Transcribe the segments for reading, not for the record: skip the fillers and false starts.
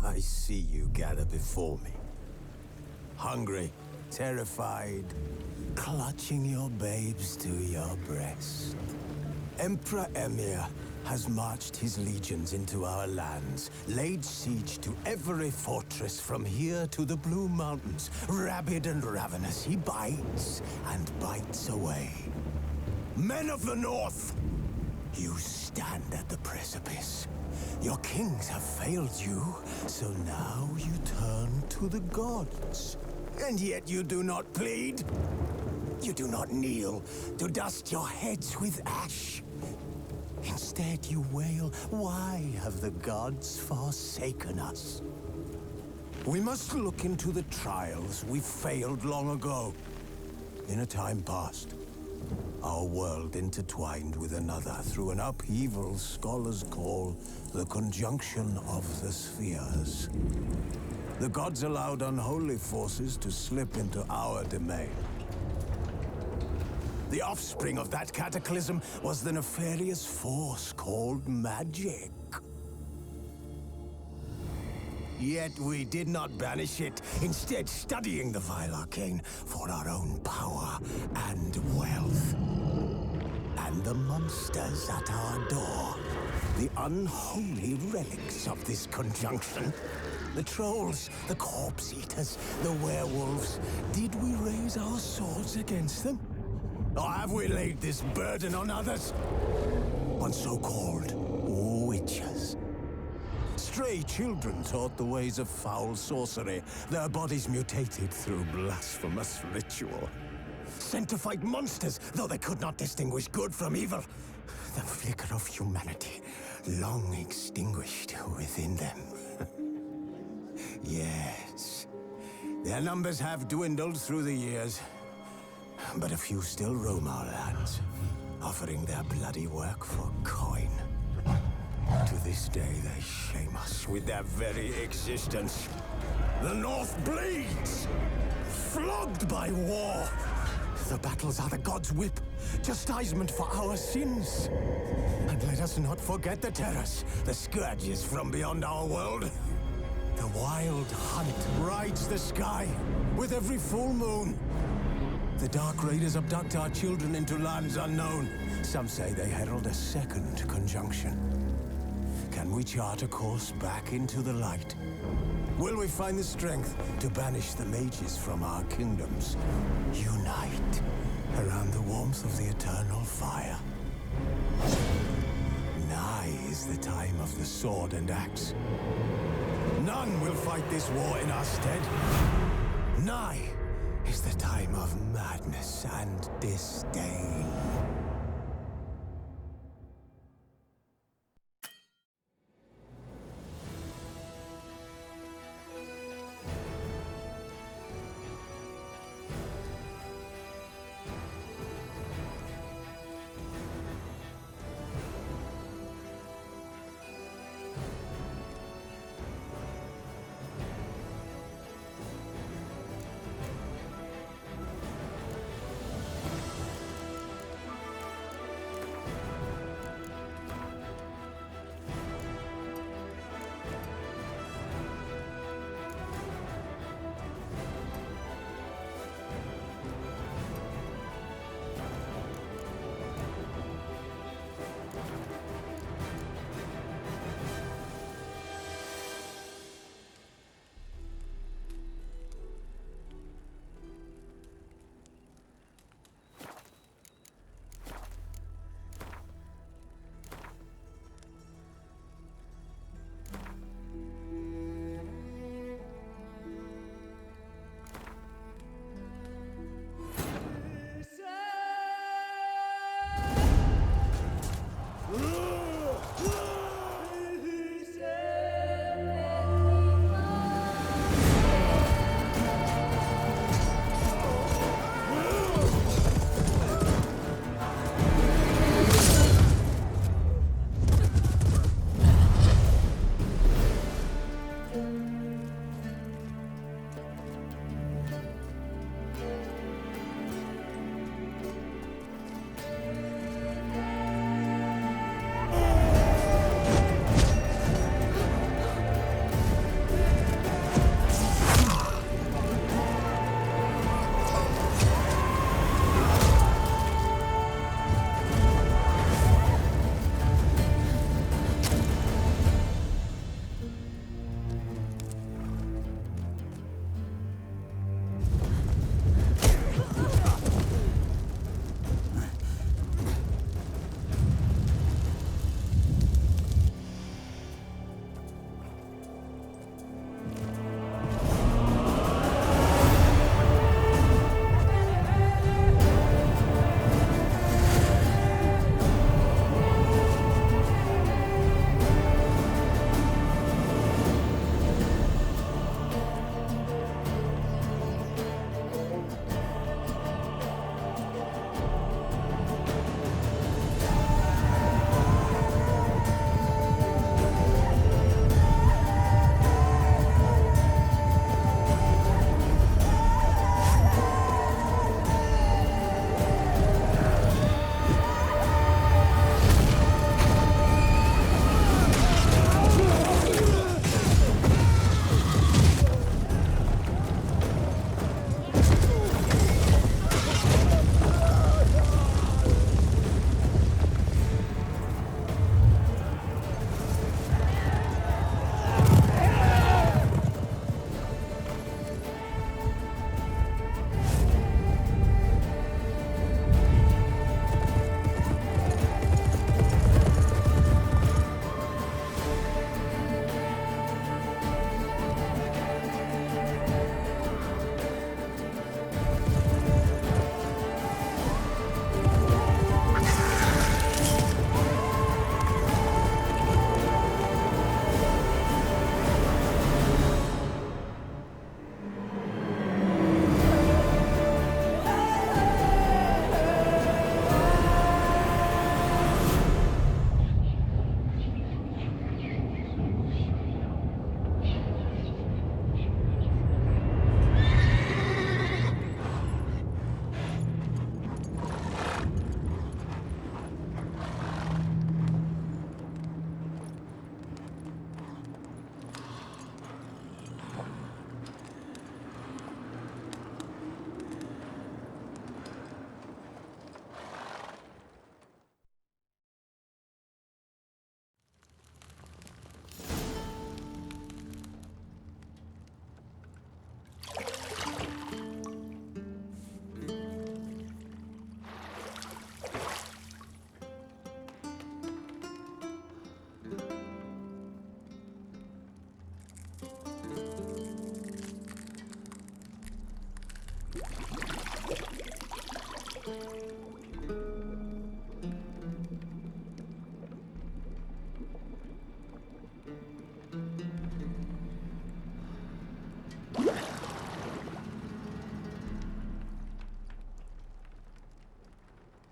I see you gather before me. Hungry, terrified, clutching your babes to your breast. Emperor Emir has marched his legions into our lands, laid siege to every fortress from here to the Blue Mountains. Rabid and ravenous, he bites and bites away. Men of the North, you stand at the precipice. Your kings have failed you, so now you turn to the gods. And yet you do not plead. You do not kneel to dust your heads with ash. Instead you wail, why have the gods forsaken us? We must look into the trials we failed long ago. In a time past, our world intertwined with another through an upheaval scholars call the conjunction of the spheres. The gods allowed unholy forces to slip into our domain. The offspring of that cataclysm was the nefarious force called magic. Yet we did not banish it, instead studying the vile arcane for our own power and wealth. And the monsters at our door, the unholy relics of this conjunction. The trolls, the corpse-eaters, the werewolves. Did we raise our swords against them? Or have we laid this burden on others? On so-called witches. Stray children taught the ways of foul sorcery, their bodies mutated through blasphemous ritual. Sent to fight monsters, though they could not distinguish good from evil. The flicker of humanity, long extinguished within them. Yes, their numbers have dwindled through the years, but a few still roam our lands, offering their bloody work for coin. To this day, they shame us with their very existence. The North bleeds, flogged by war. The battles are the gods' whip, chastisement for our sins. And let us not forget the terrors, the scourges from beyond our world. The wild hunt rides the sky with every full moon. The Dark Raiders abduct our children into lands unknown. Some say they herald a second conjunction. Can we chart a course back into the light? Will we find the strength to banish the mages from our kingdoms? Unite around the warmth of the eternal fire. Nigh is the time of the sword and axe. None will fight this war in our stead. Nigh is the time of madness and disdain.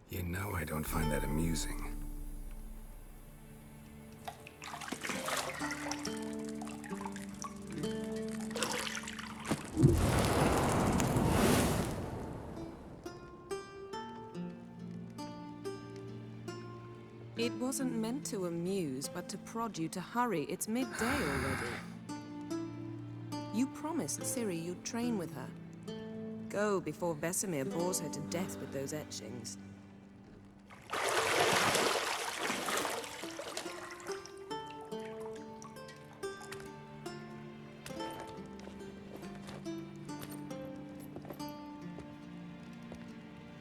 You know I don't find that amusing. It wasn't meant to amuse, but to prod you to hurry. It's midday already. You promised Ciri you'd train with her. Go before Vesemir bores her to death with those etchings.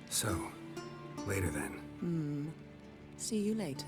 So, later then. See you later.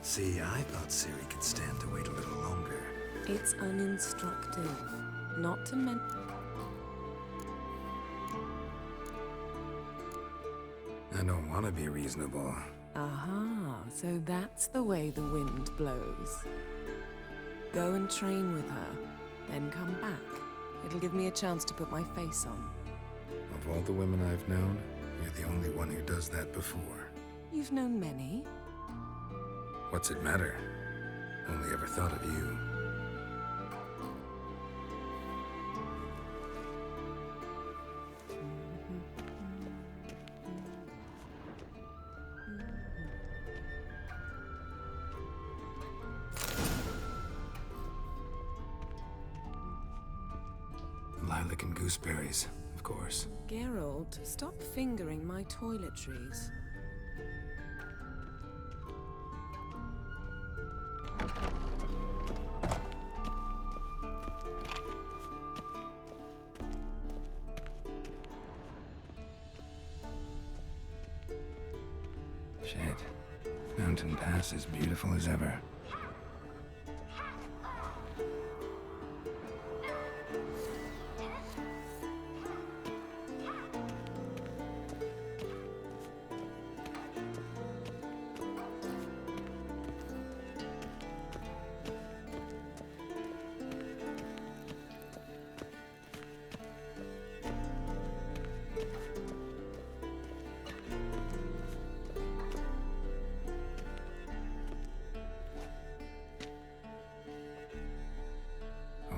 See, I thought Ciri could stand to wait a little longer. It's uninstructive. Not to mention... I don't want to be reasonable. Aha, so that's the way the wind blows. Go and train with her, then come back. It'll give me a chance to put my face on. Of all the women I've known, you're the only one who does that before. You've known many. What's it matter? Only ever thought of you. Lilac and gooseberries, of course. Geralt, stop fingering my toiletries. Shit. Mountain Pass is beautiful as ever.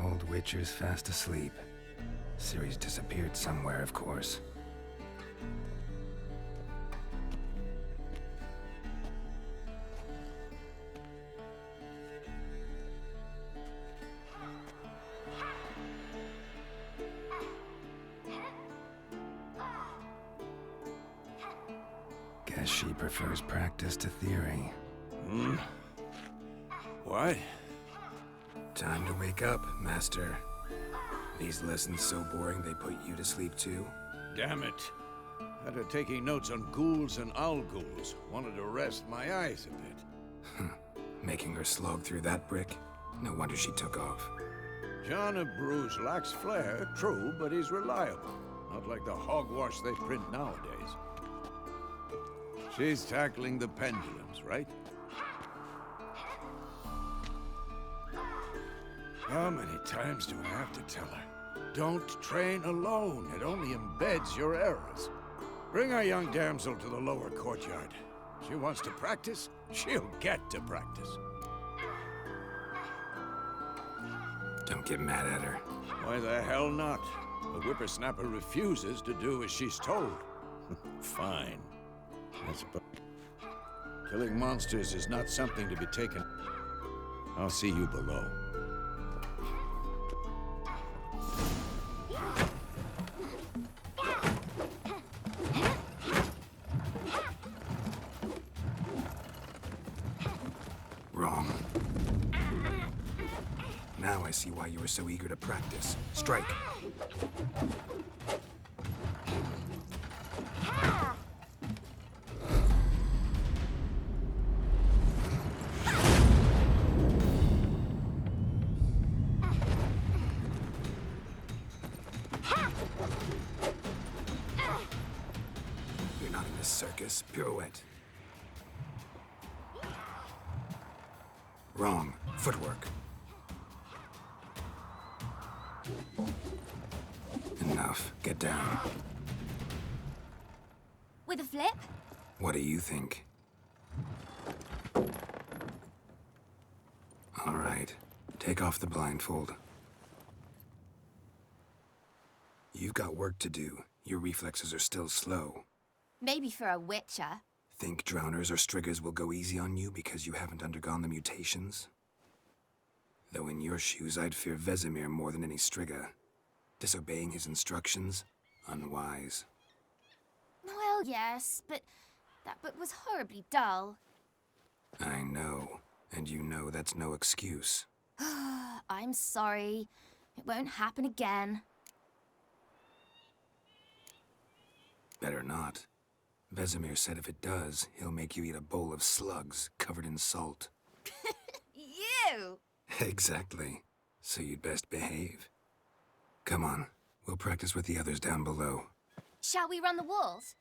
Old Witcher's fast asleep. Ciri's disappeared somewhere, of course. Guess she prefers practice to theory. What? Time to wake up, Master. These lessons so boring they put you to sleep too? Damn it. After taking notes on ghouls and owl ghouls, wanted to rest my eyes a bit. Making her slog through that brick? No wonder she took off. John of Bruges lacks flair, true, but he's reliable. Not like the hogwash they print nowadays. She's tackling the pendulums, right? How many times do I have to tell her? Don't train alone. It only embeds your errors. Bring our young damsel to the lower courtyard. She wants to practice, she'll get to practice. Don't get mad at her. Why the hell not? The whippersnapper refuses to do as she's told. Fine. I suppose killing monsters is not something to be taken. I'll see you below. Wrong. Now I see why you were so eager to practice. Strike. You're not in this circus. Pirouette. Wrong. Footwork. Enough. Get down. With a flip? What do you think? All right. Take off the blindfold. You've got work to do. Your reflexes are still slow. Maybe for a witcher. Think drowners or striggers will go easy on you because you haven't undergone the mutations? Though in your shoes, I'd fear Vesemir more than any strigger. Disobeying his instructions? Unwise. Well, yes, but that book was horribly dull. I know. And you know that's no excuse. I'm sorry. It won't happen again. Better not. Vesemir said if it does, he'll make you eat a bowl of slugs covered in salt. You! Exactly. So you'd best behave. Come on. We'll practice with the others down below. Shall we run the walls?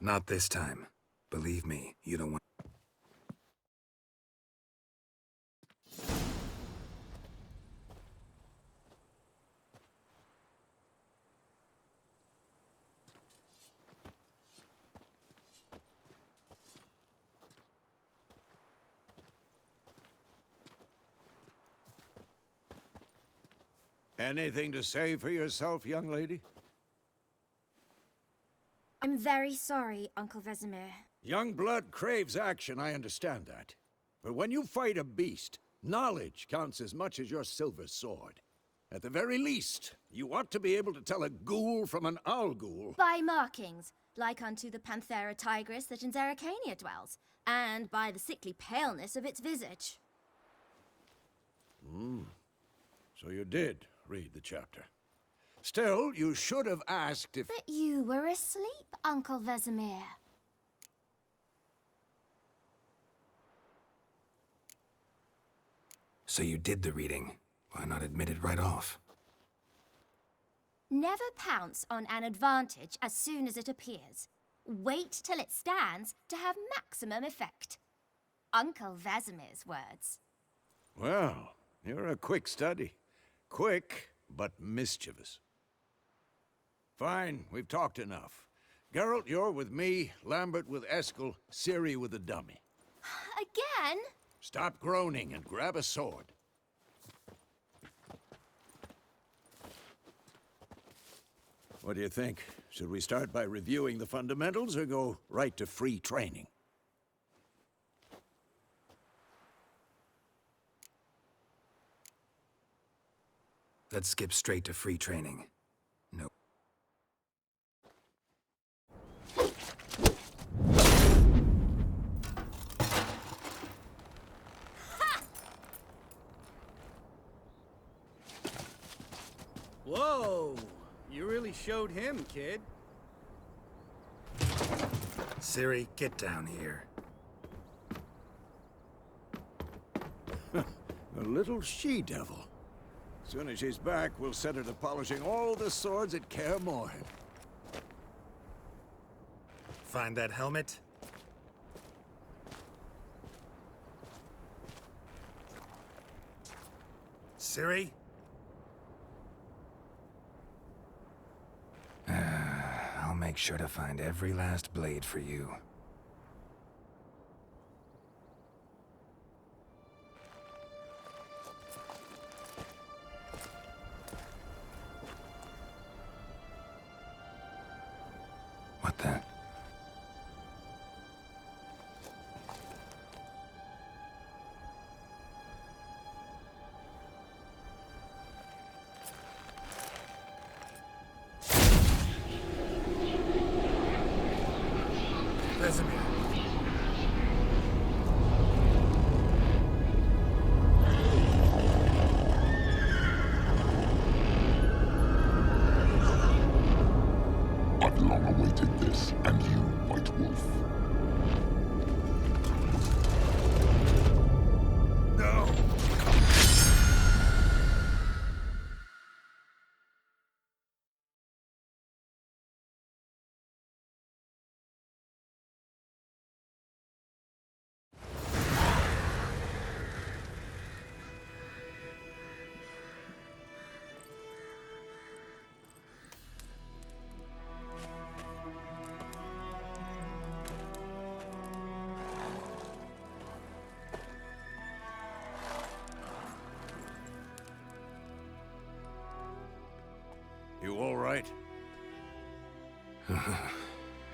Not this time. Believe me, you don't want... Anything to say for yourself, young lady? I'm very sorry, Uncle Vesemir. Young blood craves action, I understand that. But when you fight a beast, knowledge counts as much as your silver sword. At the very least, you ought to be able to tell a ghoul from an owl ghoul. By markings, like unto the Panthera tigris that in Zerrikania dwells, and by the sickly paleness of its visage. So you did read the chapter. Still, you should have asked if... But you were asleep, Uncle Vesemir. So you did the reading. Why not admit it right off? Never pounce on an advantage as soon as it appears. Wait till it stands to have maximum effect. Uncle Vesemir's words. Well, you're a quick study. Quick, but mischievous. Fine, we've talked enough. Geralt, you're with me, Lambert with Eskel, Ciri with the dummy. Again? Stop groaning and grab a sword. What do you think? Should we start by reviewing the fundamentals or go right to free training? Let's skip straight to free training. No. Whoa! You really showed him, kid. Ciri, get down here. A little she-devil. As soon as she's back, we'll set her to polishing all the swords at Kaer Morhen. Find that helmet? Ciri? I'll make sure to find every last blade for you.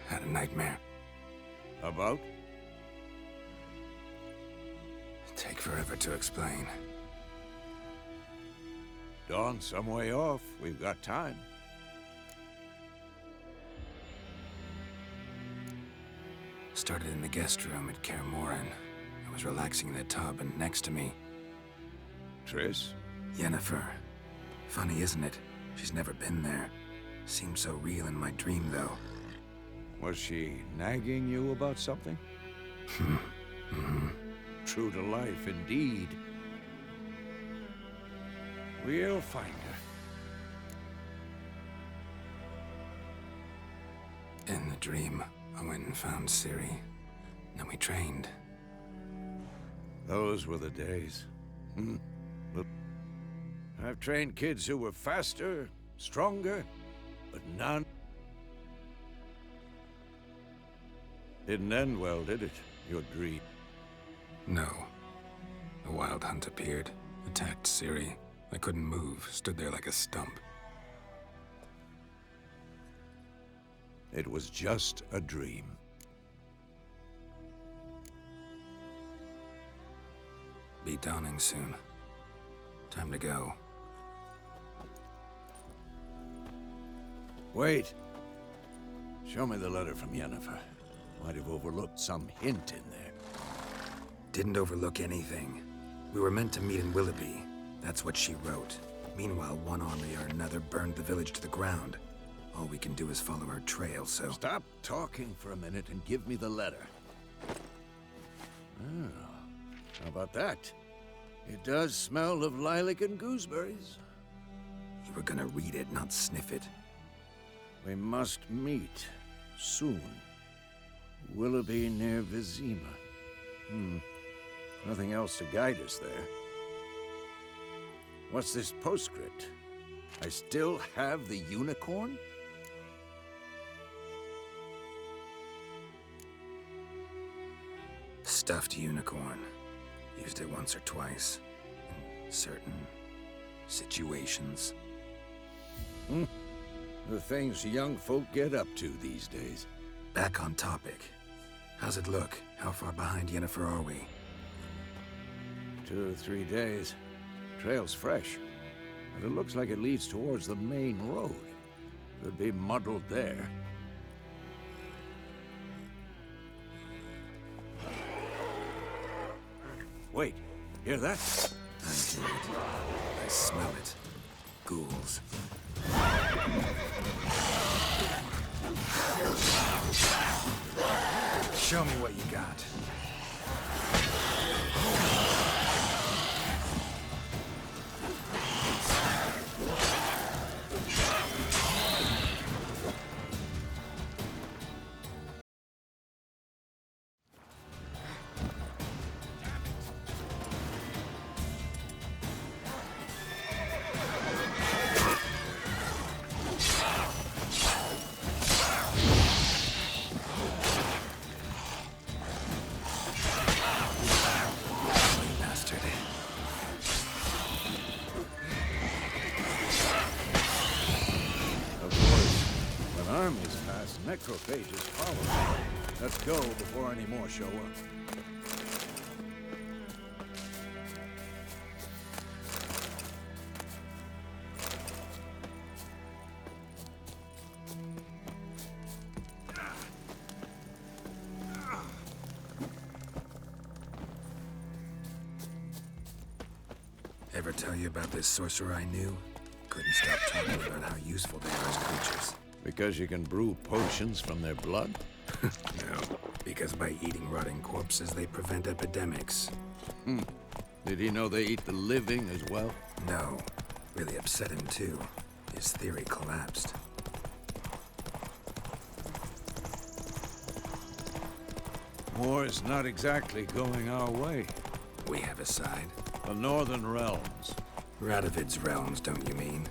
Had a nightmare. About? Take forever to explain. Dawn's some way off. We've got time. Started in the guest room at Kaer Morhen. I was relaxing in the tub, and next to me, Triss? Yennefer. Funny, isn't it? She's never been there. Seemed so real in my dream, though. Was she nagging you about something? True to life, indeed. We'll find her. In the dream, I went and found Ciri. Then we trained. Those were the days. Look, I've trained kids who were faster, stronger, but none... Didn't end well, did it? Your dream? No. A wild hunt appeared, attacked Ciri. I couldn't move, stood there like a stump. It was just a dream. Be dawning soon. Time to go. Wait. Show me the letter from Yennefer. Might have overlooked some hint in there. Didn't overlook anything. We were meant to meet in Willoughby. That's what she wrote. Meanwhile, one army or another burned the village to the ground. All we can do is follow her trail, so... Stop talking for a minute and give me the letter. Oh, how about that? It does smell of lilac and gooseberries. You were gonna read it, not sniff it. We must meet soon. Willoughby near Vizima. Nothing else to guide us there. What's this postscript? I still have the unicorn? Stuffed unicorn. Used it once or twice. In certain situations. The things young folk get up to these days. Back on topic. How's it look? How far behind Yennefer are we? 2 or 3 days. Trail's fresh, but it looks like it leads towards the main road. Could be muddled there. Wait, hear that? I hear it. I smell it. Ghouls. Show me what you got. Necrophages follow. Let's go before any more show up. Ever tell you about this sorcerer I knew? Couldn't stop talking about how useful they are as creatures. Because you can brew potions from their blood? No, because by eating rotting corpses, they prevent epidemics. Did he know they eat the living as well? No. Really upset him, too. His theory collapsed. War's not exactly going our way. We have a side. The Northern Realms. Radovid's realms, don't you mean?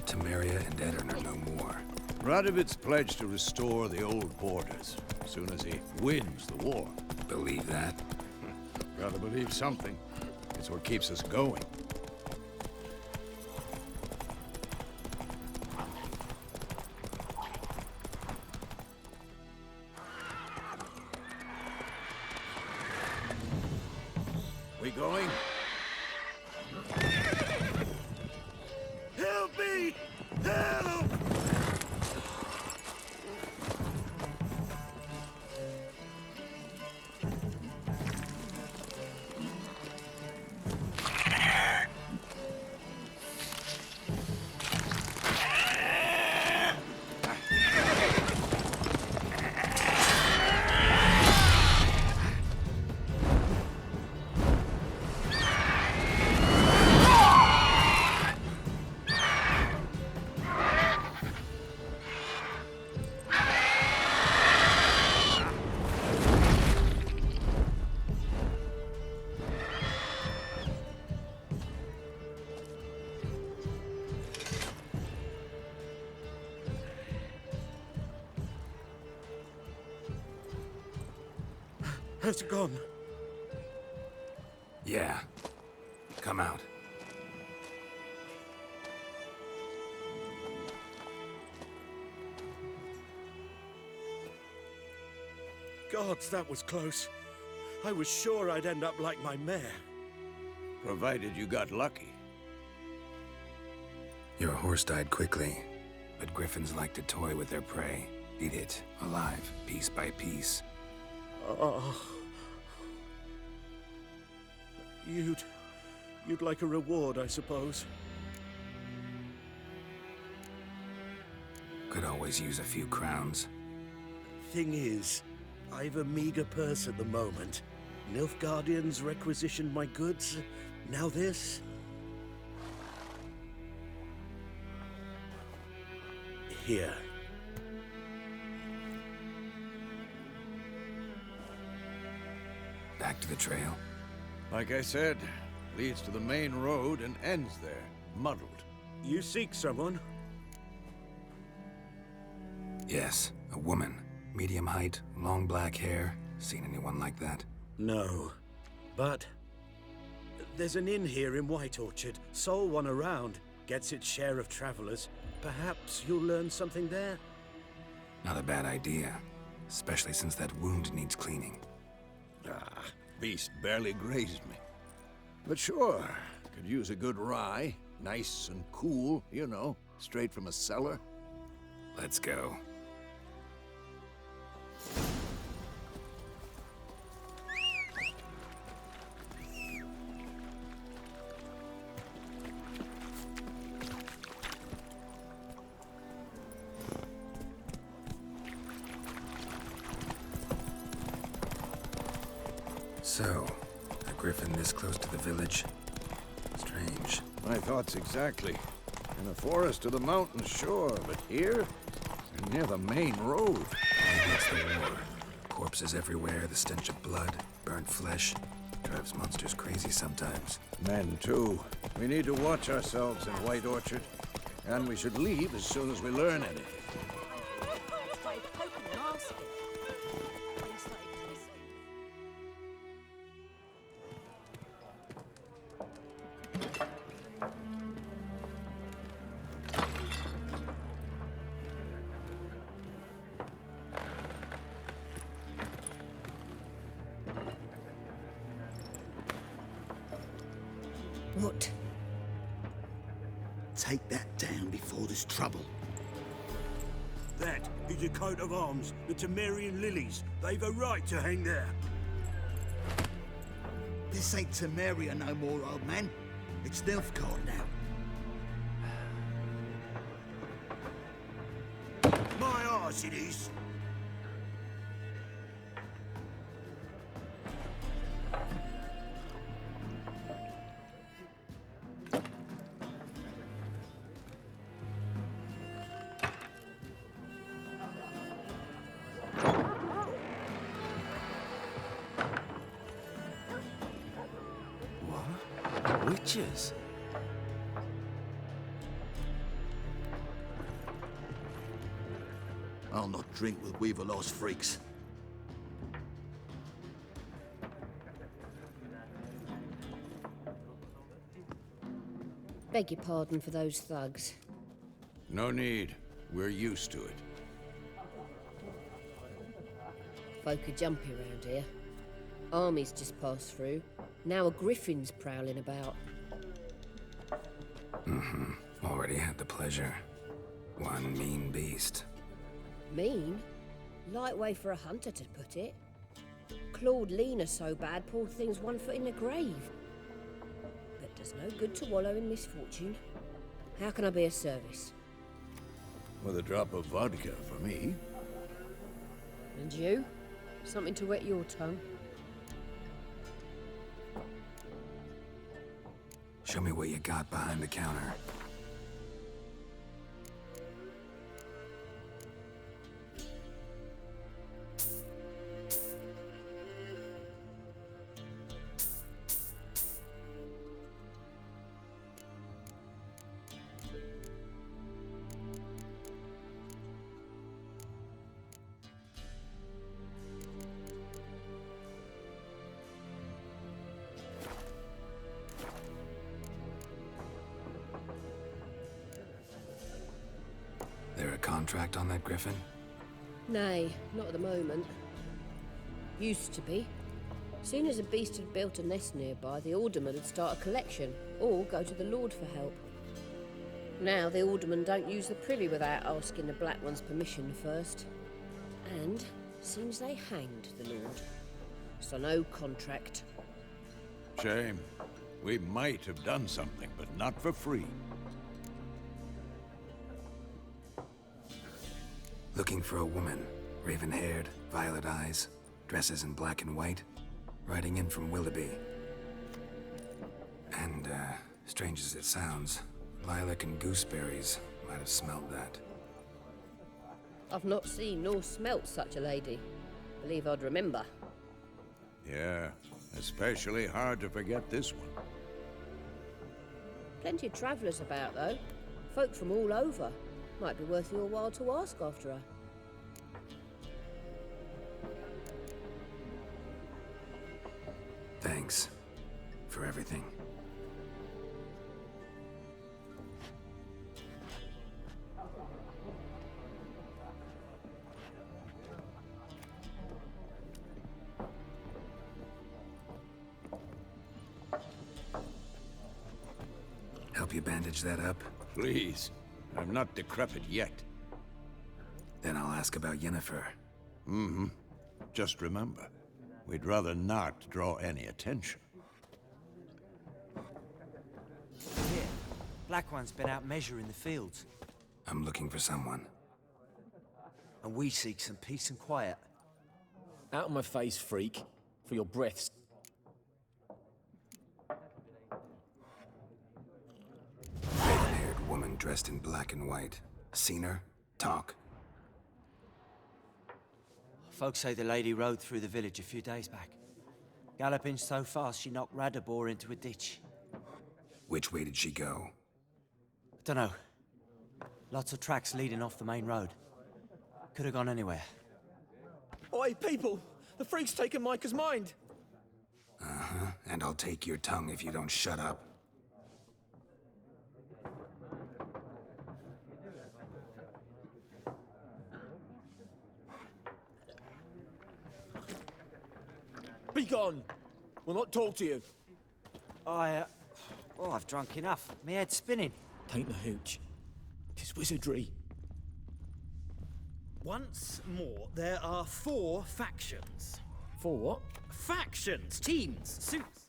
Temeria and Edirn are no more. Radovid's pledged to restore the old borders as soon as he wins the war. Believe that? Gotta believe something. It's what keeps us going. Has it gone? Yeah. Come out. Gods, that was close. I was sure I'd end up like my mare. Provided you got lucky. Your horse died quickly, but griffins like to toy with their prey. Eat it, alive, piece by piece. Oh. You'd like a reward, I suppose. Could always use a few crowns. Thing is, I've a meager purse at the moment. Nilfgaardians requisitioned my goods. Now this. Here. Back to the trail. Like I said, leads to the main road and ends there, muddled. You seek someone? Yes, a woman. Medium height, long black hair. Seen anyone like that? No. But there's an inn here in White Orchard. Sole one around. Gets its share of travelers. Perhaps you'll learn something there? Not a bad idea. Especially since that wound needs cleaning. Ah, beast barely grazed me. But sure, could use a good rye. Nice and cool, you know, straight from a cellar. Let's go. So, a griffin this close to the village? Strange. My thoughts exactly. In the forest or the mountains, sure, but here? Near the main road. Maybe it's the war. Corpses everywhere, the stench of blood, burnt flesh. Drives monsters crazy sometimes. Men, too. We need to watch ourselves in White Orchard. And we should leave as soon as we learn anything. What? Take that down before there's trouble. That is a coat of arms, the Temerian lilies. They've a right to hang there. This ain't Temeria no more, old man. It's Nilfgaard now. My arse it is. Witches? I'll not drink with Weaverlost freaks. Beg your pardon for those thugs. No need. We're used to it. Folk are jumpy around here. Armies just passed through. Now a griffin's prowling about. Already had the pleasure. One mean beast. Mean? Light way for a hunter to put it. Clawed Lena so bad, poor thing's 1 foot in the grave. But does no good to wallow in misfortune. How can I be of service? With a drop of vodka for me. And you? Something to wet your tongue? Show me what you got behind the counter. contract on that griffin? Nay, not at the moment. Used to be. Soon as a beast had built a nest nearby, the alderman would start a collection, or go to the Lord for help. Now the aldermen don't use the privy without asking the Black One's permission first. And seems they hanged the Lord. So no contract. Shame. We might have done something, but not for free. Looking for a woman. Raven-haired, violet eyes, dresses in black and white. Riding in from Willoughby. And, strange as it sounds, lilac and gooseberries might have smelled that. I've not seen nor smelt such a lady. Believe I'd remember. Yeah, especially hard to forget this one. Plenty of travellers about, though. Folk from all over. Might be worth your while to ask after her. Thanks for everything. Help you bandage that up? Please. I'm not decrepit yet. Then I'll ask about Yennefer. Mm-hmm. Just remember, we'd rather not draw any attention. Here, Black One's been out measuring the fields. I'm looking for someone. And we seek some peace and quiet. Out of my face, freak. For your breaths. Raven-haired woman dressed in black and white. Seen her? Talk. Folks say the lady rode through the village a few days back. Galloping so fast she knocked Radabor into a ditch. Which way did she go? Dunno. Lots of tracks leading off the main road. Could have gone anywhere. Oi, people! The freak's taken Micah's mind! Uh-huh. And I'll take your tongue if you don't shut up. Be gone! We'll not talk to you. I've drunk enough. Me head's spinning. Tain't the hooch. 'Tis wizardry. Once more, there are 4 factions. For what? Factions, teams, suits.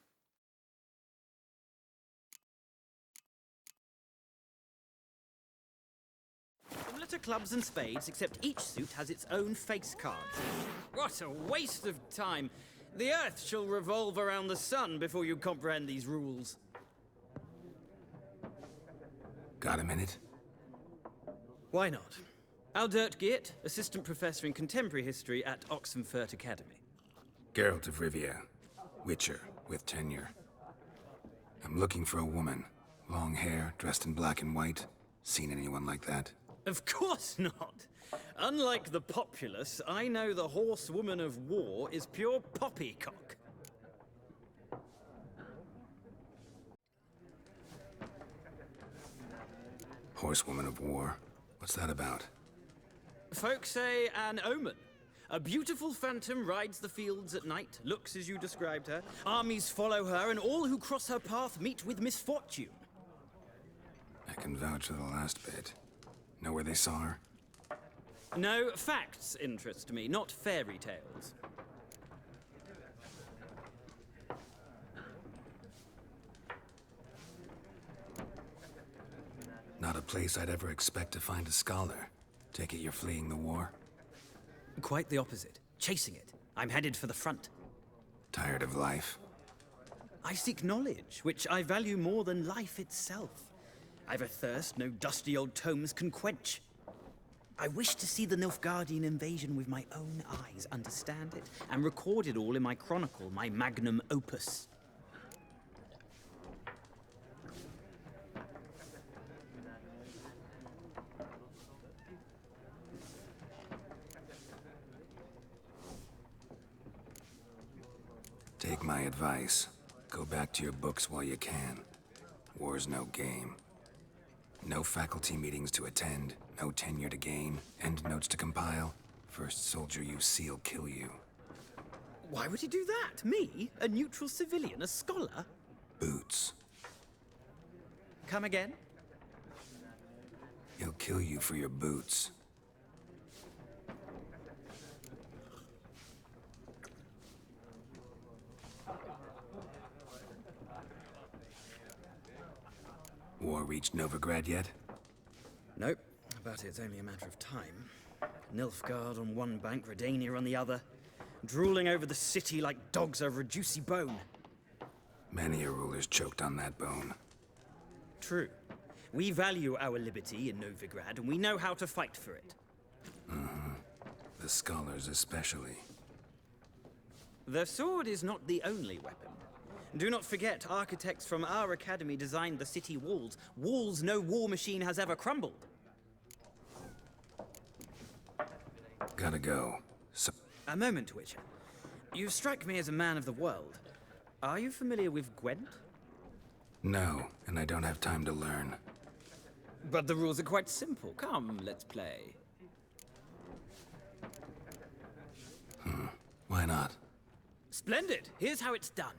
Similar to clubs and spades, except each suit has its own face cards. What a waste of time. The Earth shall revolve around the sun before you comprehend these rules. Got a minute? Why not? Aldert Geert, Assistant Professor in Contemporary History at Oxenfurt Academy. Geralt of Rivia. Witcher, with tenure. I'm looking for a woman. Long hair, dressed in black and white. Seen anyone like that? Of course not. Unlike the populace, I know the horsewoman of war is pure poppycock. Horsewoman of war. What's that about? Folk say an omen. A beautiful phantom rides the fields at night, looks as you described her. Armies follow her, and all who cross her path meet with misfortune. I can vouch for the last bit. Know where they saw her? No, facts interest me, not fairy tales. Not a place I'd ever expect to find a scholar. Take it you're fleeing the war? Quite the opposite. Chasing it. I'm headed for the front. Tired of life? I seek knowledge, which I value more than life itself. I've a thirst no dusty old tomes can quench. I wish to see the Nilfgaardian invasion with my own eyes, understand it, and record it all in my chronicle, my magnum opus. Take my advice. Go back to your books while you can. War's no game. No faculty meetings to attend, no tenure to gain, end notes to compile. First soldier you see will kill you. Why would he do that? Me? A neutral civilian? A scholar? Boots. Come again? He'll kill you for your boots. War reached Novigrad yet? Nope, but it's only a matter of time. Nilfgaard on one bank, Redania on the other, drooling over the city like dogs over a juicy bone. Many a ruler's choked on that bone. True. We value our liberty in Novigrad, and we know how to fight for it. The scholars especially. The sword is not the only weapon. Do not forget, architects from our academy designed the city walls. Walls no war machine has ever crumbled. Gotta go. So A moment, Witcher. You strike me as a man of the world. Are you familiar with Gwent? no, and I don't have time to learn. But the rules are quite simple. Come, let's play. Why not? Splendid! Here's how it's done.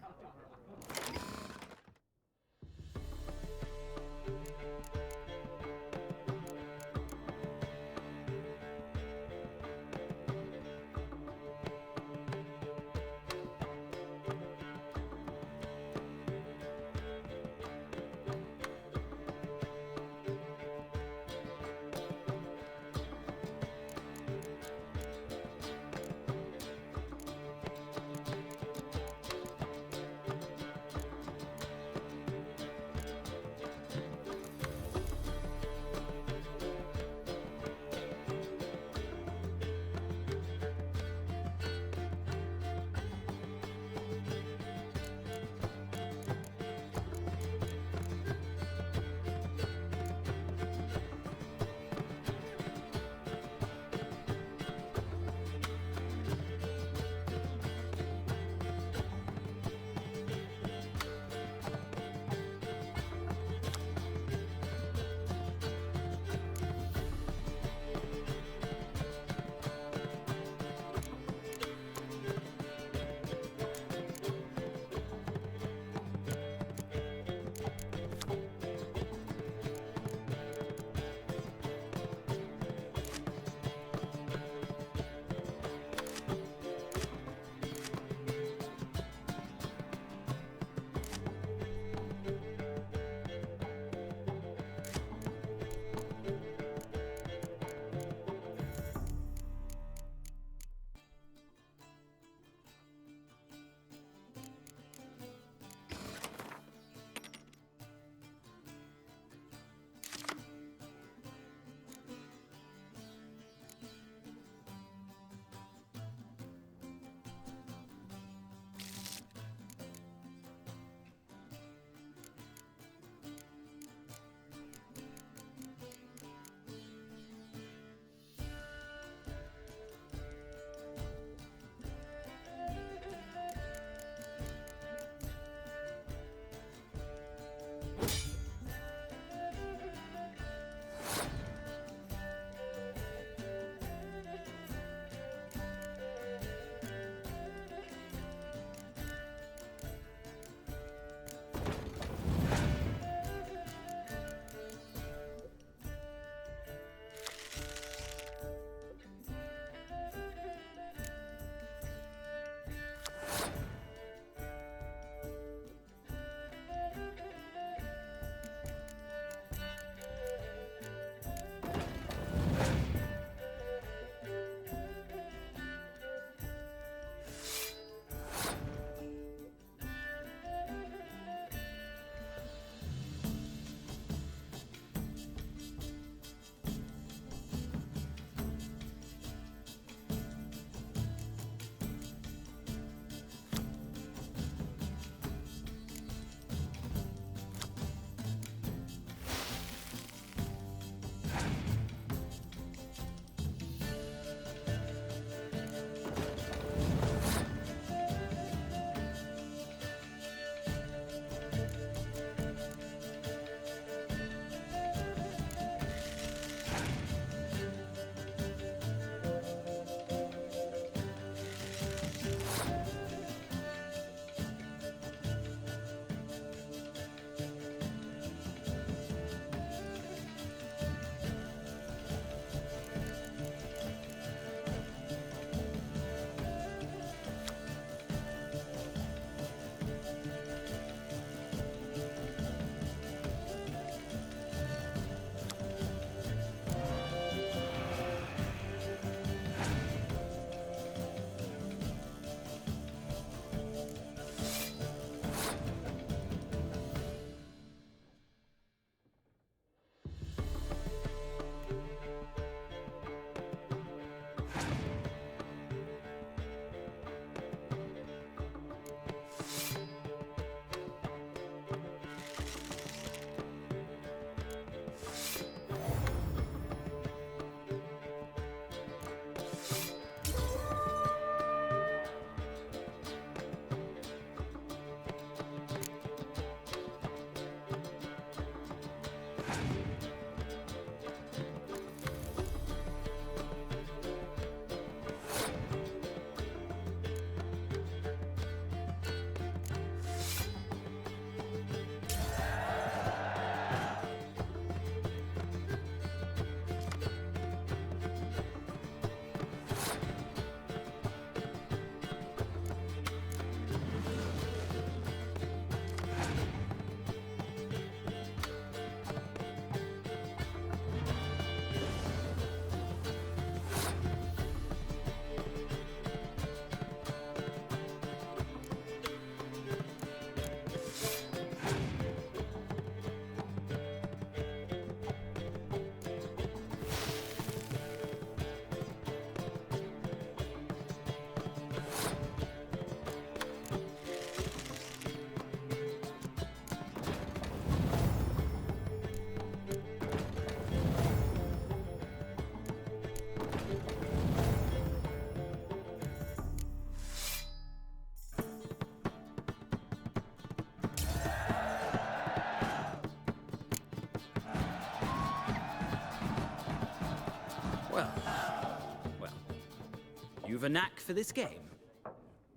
you've a knack for this game.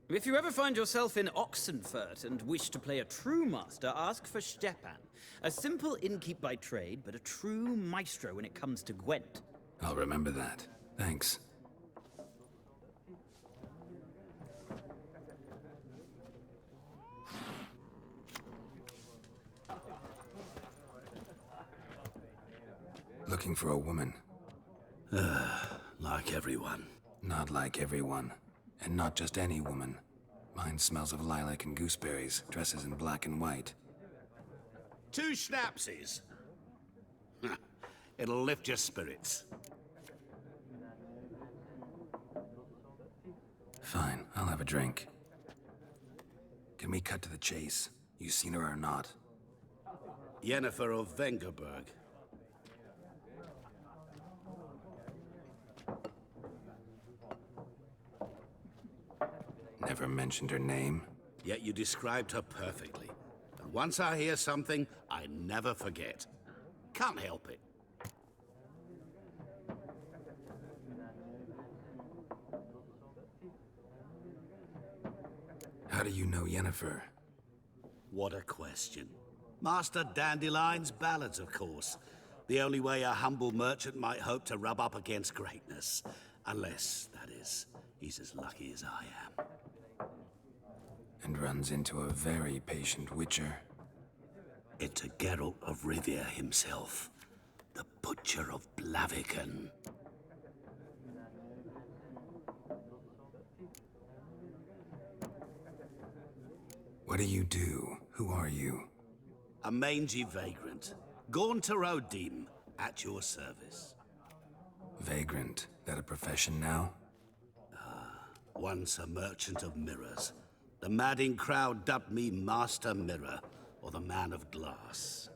If you ever find yourself in Oxenfurt and wish to play a true master, ask for Stepan. A simple innkeep by trade, but a true maestro when it comes to Gwent. I'll remember that. Thanks. Looking for a woman. Like everyone. Not like everyone. And not just any woman. Mine smells of lilac and gooseberries, dresses in black and white. 2 schnapsies. It'll lift your spirits. Fine, I'll have a drink. Can we cut to the chase? You seen her or not? Yennefer of Vengerberg. Never mentioned her name. Yet you described her perfectly. And once I hear something, I never forget. Can't help it. How do you know Yennefer? What a question. Master Dandelion's ballads, of course. The only way a humble merchant might hope to rub up against greatness. Unless, that is, he's as lucky as I am. And runs into a very patient witcher. It's a Geralt of Rivia himself. The Butcher of Blaviken. What do you do? Who are you? A mangy vagrant. Gaunter Odim, at your service. Vagrant. That a profession now? Once a merchant of mirrors. The madding crowd dubbed me Master Mirror, or the Man of Glass.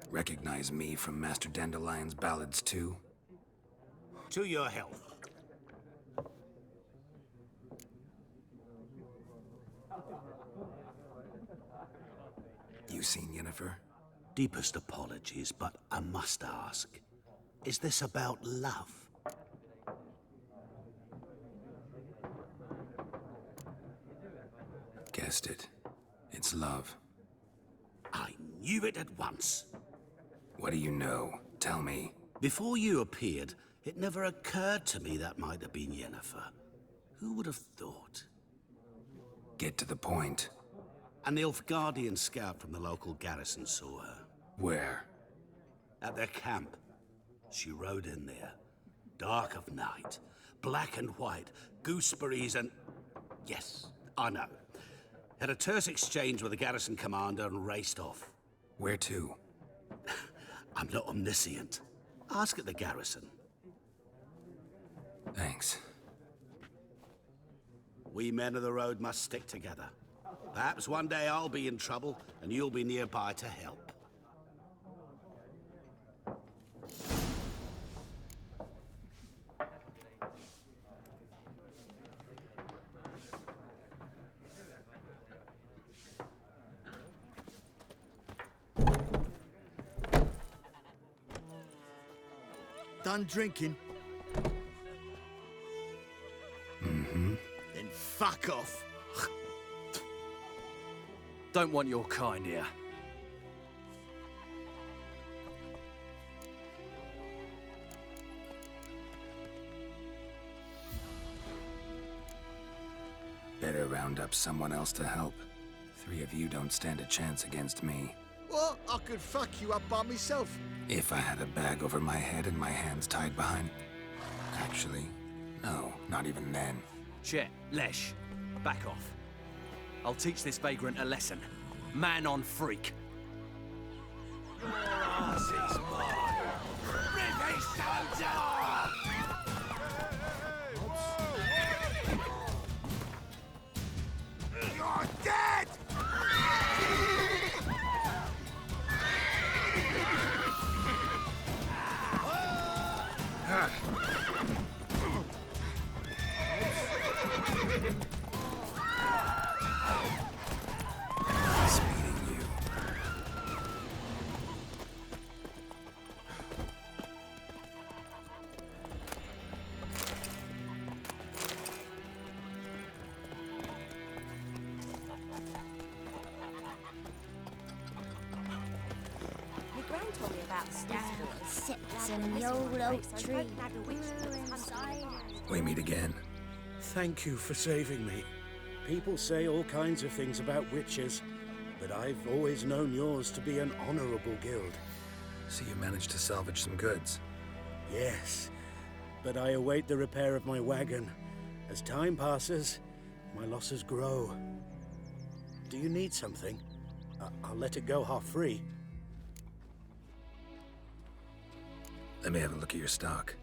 Recognize me from Master Dandelion's ballads too? To your health. You seen Yennefer? Deepest apologies, but I must ask. Is this about love? Guessed it. It's love. I knew it at once. What do you know? Tell me. Before you appeared, it never occurred to me that might have been Yennefer. Who would have thought? Get to the point. An Nilfgaardian scout from the local garrison saw her. Where? At their camp. She rode in there. Dark of night. Black and white. Gooseberries and... Yes, I know. Had a terse exchange with the garrison commander and raced off. Where to? I'm not omniscient. Ask at the garrison. Thanks. We men of the road must stick together. Perhaps one day I'll be in trouble, and you'll be nearby to help. Done drinking? Mm-hmm. Then fuck off. Don't want your kind here. Better round up someone else to help. 3 of you don't stand a chance against me. What? I could fuck you up by myself. If I had a bag over my head and my hands tied behind... Actually, no, not even then. Chet, Lesh, back off. I'll teach this vagrant a lesson. Man on freak. Your ass is mine. Rivy soldier! You're dead! about stuff that sits in the old oak tree. We meet again. Thank you for saving me. People say all kinds of things about witches, but I've always known yours to be an honorable guild. So you managed to salvage some goods? Yes, but I await the repair of my wagon. As time passes, my losses grow. Do you need something? I'll let it go half-free. Let me have a look at your stock.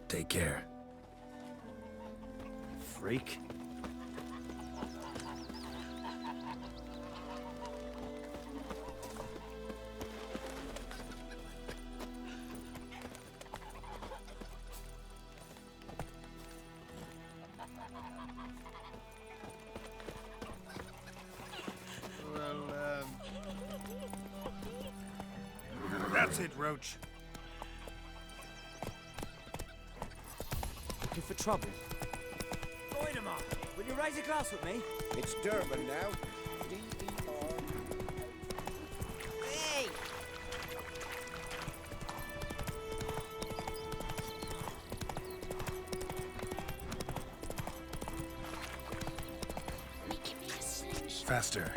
Take care. Freak. That's it, Roach. Looking for trouble? Goidemar, will you raise a glass with me? It's Durban now. D-E-R. Hey! Faster.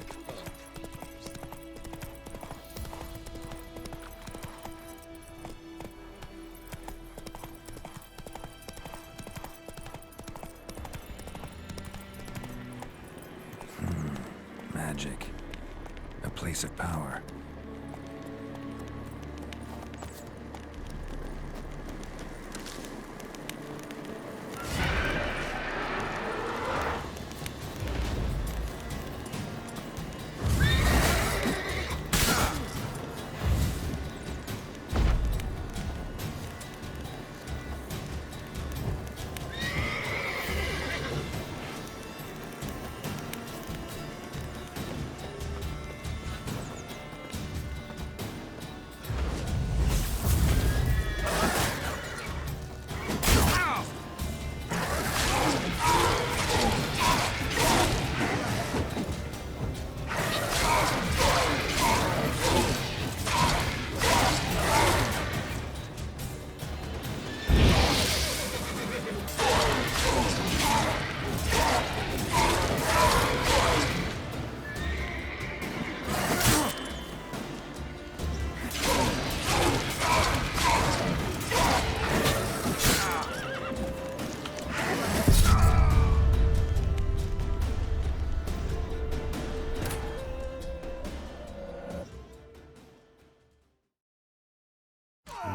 Magic. A place of power.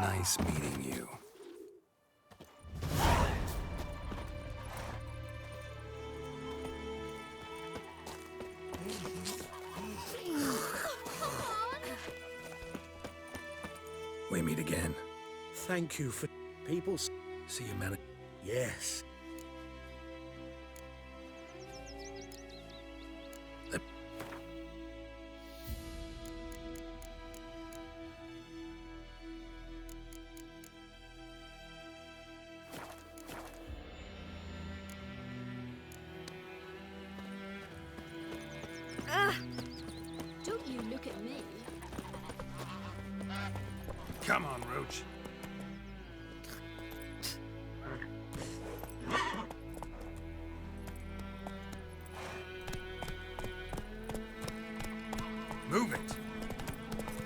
Nice meeting you. We meet again. Thank you for people. See you, man. Yes. Don't you look at me. Come on, Roach. Move it.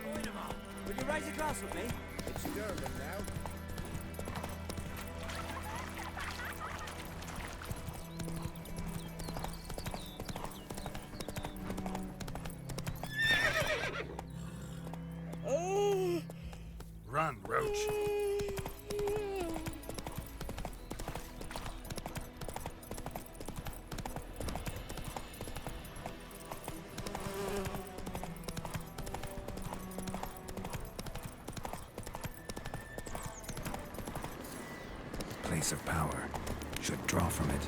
Goidemar, will you raise a glass with me? It's Durban now. Run, Roach. piece of power should draw from it.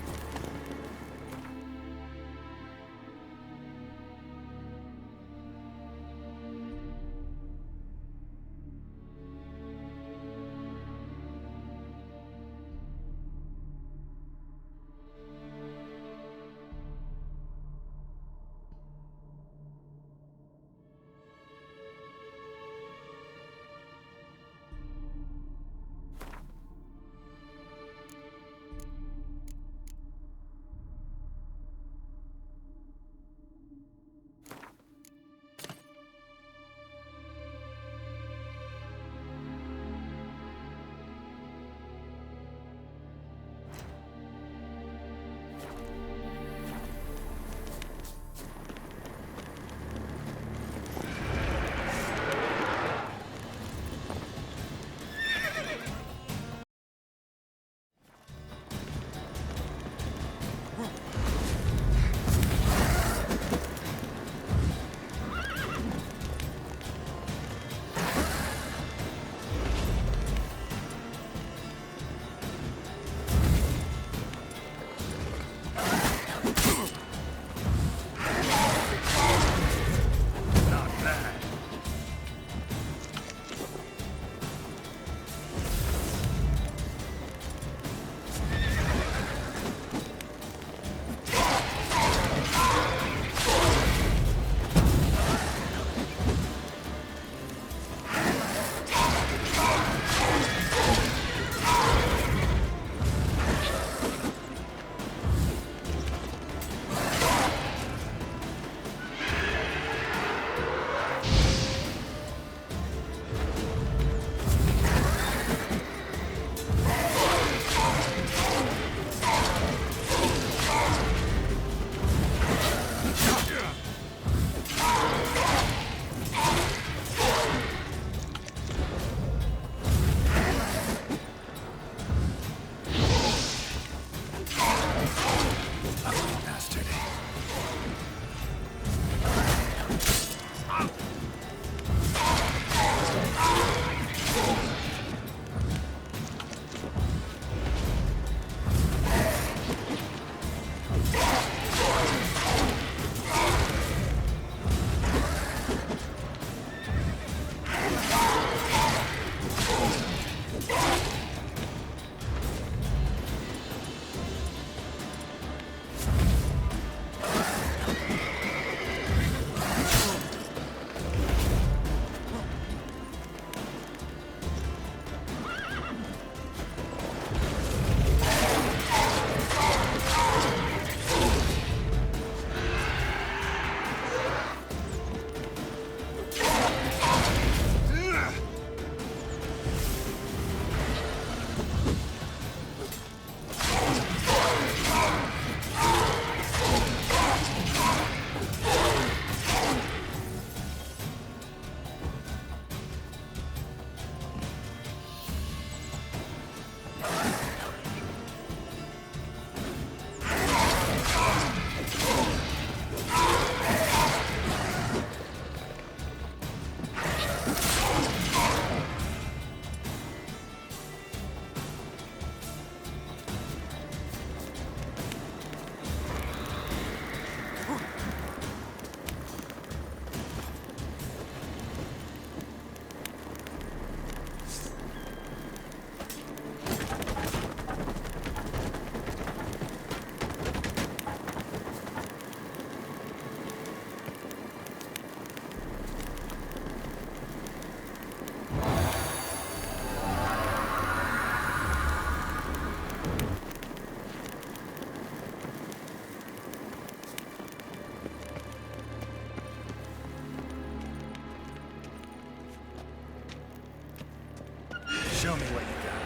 Show me what you got.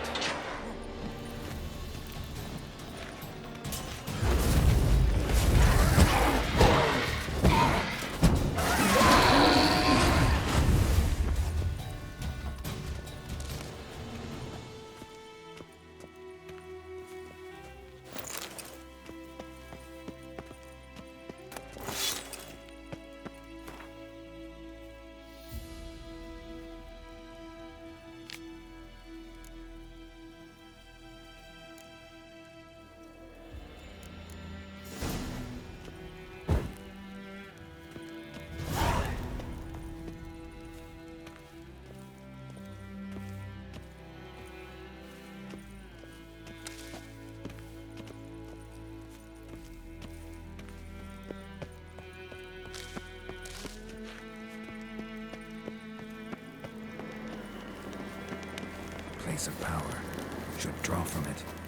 of power should draw from it.